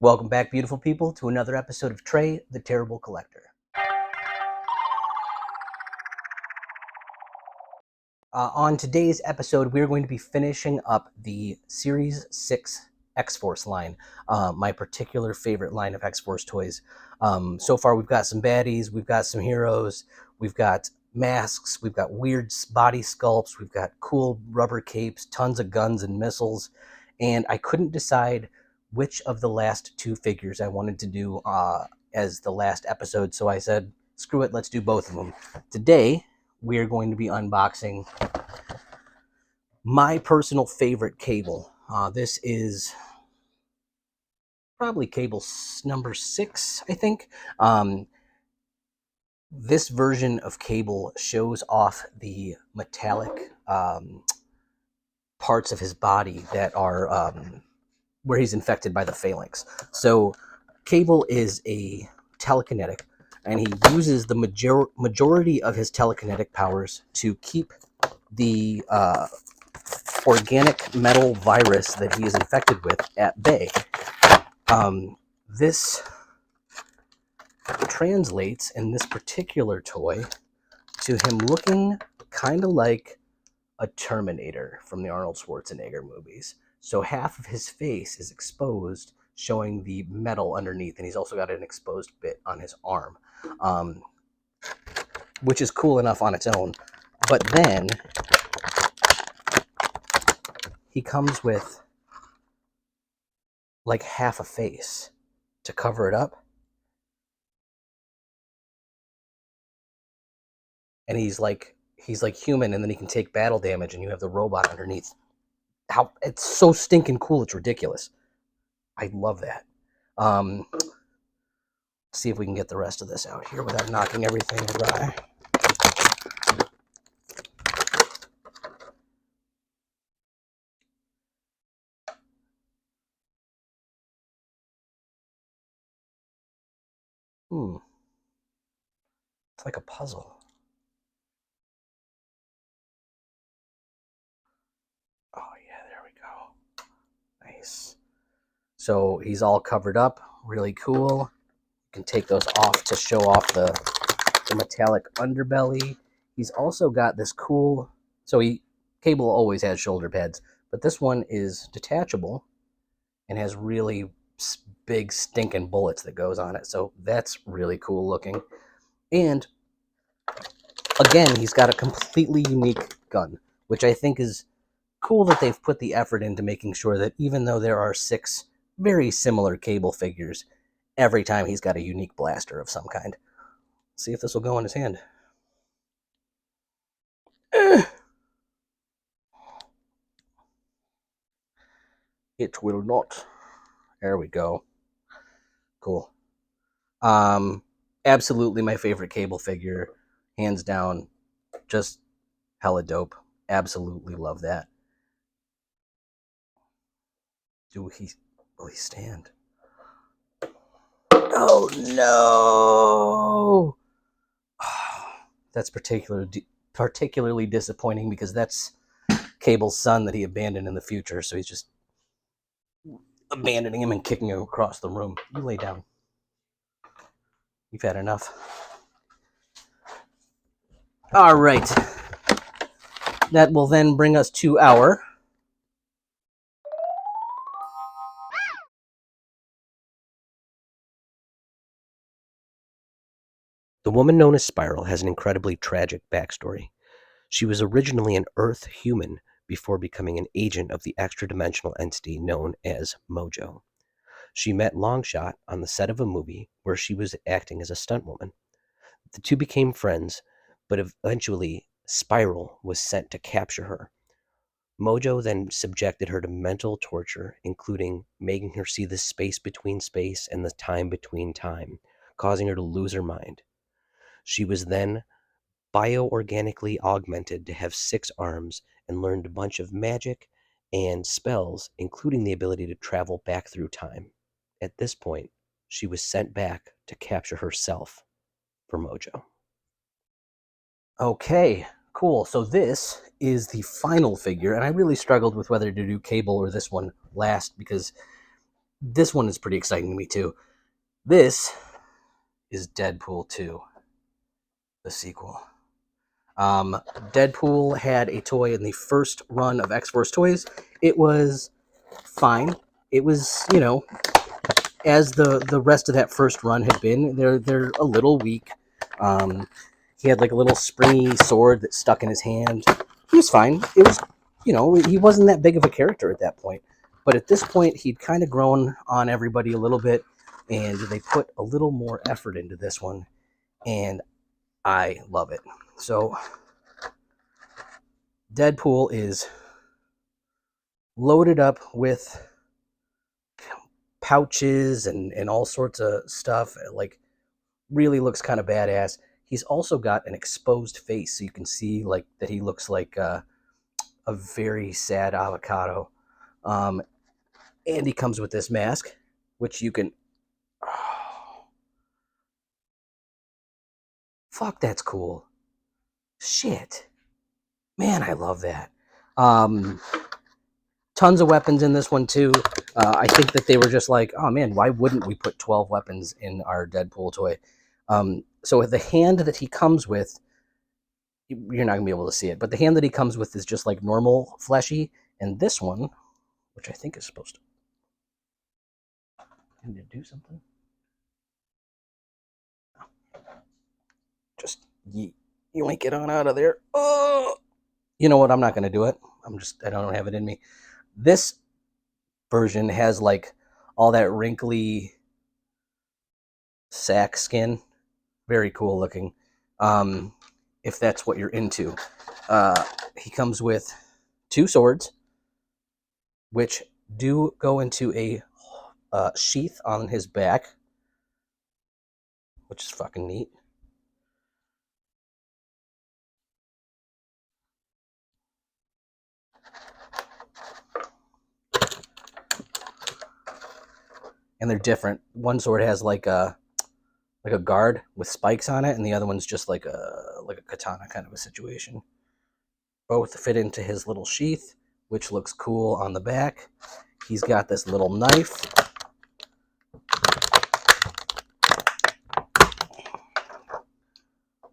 Welcome back, beautiful people, to another episode of Trey, the Terrible Collector. On today's episode, we're going to be finishing up the Series 6 X-Force line, my particular favorite line of X-Force toys. So far, we've got some baddies, we've got some heroes, we've got masks, we've got weird body sculpts, we've got cool rubber capes, tons of guns and missiles, and I couldn't decide which of the last two figures I wanted to do as the last episode, so I said, screw it, let's do both of them. Today, we are going to be unboxing my personal favorite Cable. This is probably Cable number 6, I think. This version of Cable shows off the metallic parts of his body that are where he's infected by the phalanx. So Cable is a telekinetic, and he uses the majority of his telekinetic powers to keep the organic metal virus that he is infected with at bay. This translates in this particular toy to him looking kind of like a Terminator from the Arnold Schwarzenegger movies. So half of his face is exposed, showing the metal underneath, and he's also got an exposed bit on his arm, which is cool enough on its own. But then he comes with like half a face to cover it up. And he's like human, and then he can take battle damage, and you have the robot underneath. How it's so stinking cool, it's ridiculous. I love that. See if we can get the rest of this out here without knocking everything dry. It's like a puzzle. Oh yeah, there we go. Nice. So he's all covered up, really cool. You can take those off to show off the metallic underbelly. He's also got this cool, Cable always has shoulder pads, but this one is detachable and has really big stinking bullets that goes on it. So that's really cool looking. And again, he's got a completely unique gun, which I think is cool that they've put the effort into making sure that even though there are 6 very similar Cable figures, every time he's got a unique blaster of some kind. Let's see if this will go in his hand. It will not. There we go. Cool. Absolutely my favorite Cable figure, hands down. Just hella dope. Absolutely love that. Will he stand? Oh no! That's particularly disappointing because that's Cable's son that he abandoned in the future, so he's just abandoning him and kicking him across the room. You lay down. You've had enough. All right. That will then bring us to our The woman known as Spiral has an incredibly tragic backstory. She was originally an Earth human before becoming an agent of the extra-dimensional entity known as Mojo. She met Longshot on the set of a movie where she was acting as a stuntwoman. The two became friends, but eventually Spiral was sent to capture her. Mojo then subjected her to mental torture, including making her see the space between space and the time between time, causing her to lose her mind. She was then bioorganically augmented to have 6 arms and learned a bunch of magic and spells, including the ability to travel back through time. At this point, she was sent back to capture herself for Mojo. Okay, cool. So this is the final figure, and I really struggled with whether to do Cable or this one last because This one is pretty exciting to me too. This is Deadpool 2, the sequel. Deadpool had a toy in the first run of X-Force toys. It was fine. It was, as the rest of that first run had been. They're a little weak. Um, he had like a little springy sword that stuck in his hand. He was fine. It was, he wasn't that big of a character at that point. But at this point, he'd kind of grown on everybody a little bit, and they put a little more effort into this one, and I love it. So Deadpool is loaded up with pouches and all sorts of stuff. Like, really looks kind of badass. He's also got an exposed face, so you can see like that he looks like a very sad avocado. Um, and he comes with this mask, which you can. Oh, fuck, that's cool. Shit, man, I love that. Um, Tons of weapons in this one too. I think that they were just like, oh man, why wouldn't we put 12 weapons in our Deadpool toy? So the hand that he comes with, you're not gonna be able to see it, but the hand that he comes with is just like normal fleshy, and this one, which I think is supposed to do something, just yoink it on out of there. Oh, you know what? I'm not gonna do it. I don't have it in me. This version has like all that wrinkly sack skin, very cool looking. If that's what you're into, he comes with 2 swords, which do go into a sheath on his back, which is fucking neat. And they're different. One sword has like a guard with spikes on it, and the other one's just like a katana kind of a situation. Both fit into his little sheath, which looks cool on the back. He's got this little knife.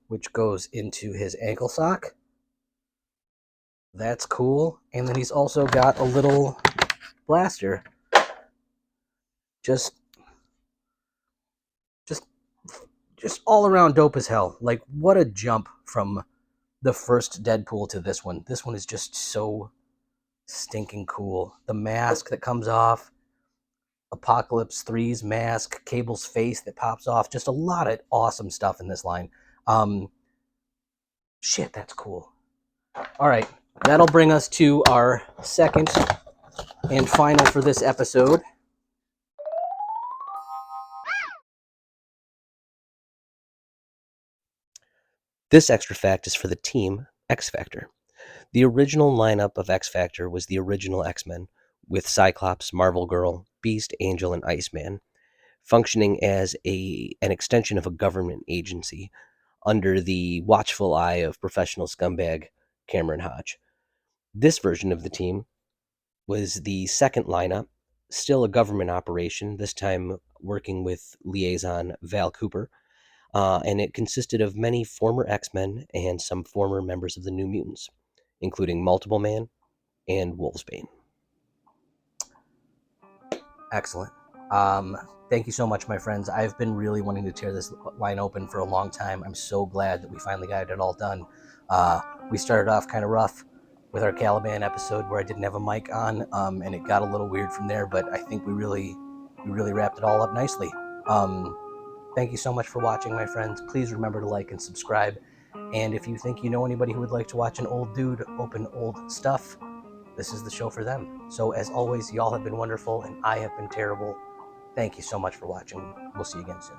Which goes into his ankle sock. That's cool. And then he's also got a little blaster. Just all around dope as hell. Like, what a jump from the first Deadpool to this one. This one is just so stinking cool. The mask that comes off, Apocalypse 3's mask, Cable's face that pops off, just a lot of awesome stuff in this line. Shit, that's cool. All right, that'll bring us to our second and final for this episode. This extra fact is for the team X Factor. The original lineup of X Factor was the original X-Men, with Cyclops, Marvel Girl, Beast, Angel, and Iceman, functioning as an extension of a government agency under the watchful eye of professional scumbag Cameron Hodge. This version of the team was the second lineup, still a government operation, this time working with liaison Val Cooper, and it consisted of many former X-Men and some former members of the New Mutants, including Multiple Man and Wolfsbane. Excellent. Thank you so much, my friends. I've been really wanting to tear this line open for a long time. I'm so glad that we finally got it all done. We started off kind of rough with our Caliban episode where I didn't have a mic on, and it got a little weird from there, but I think we really wrapped it all up nicely. Thank you so much for watching, my friends. Please remember to like and subscribe. And if you think you know anybody who would like to watch an old dude open old stuff, this is the show for them. So as always, y'all have been wonderful and I have been terrible. Thank you so much for watching. We'll see you again soon.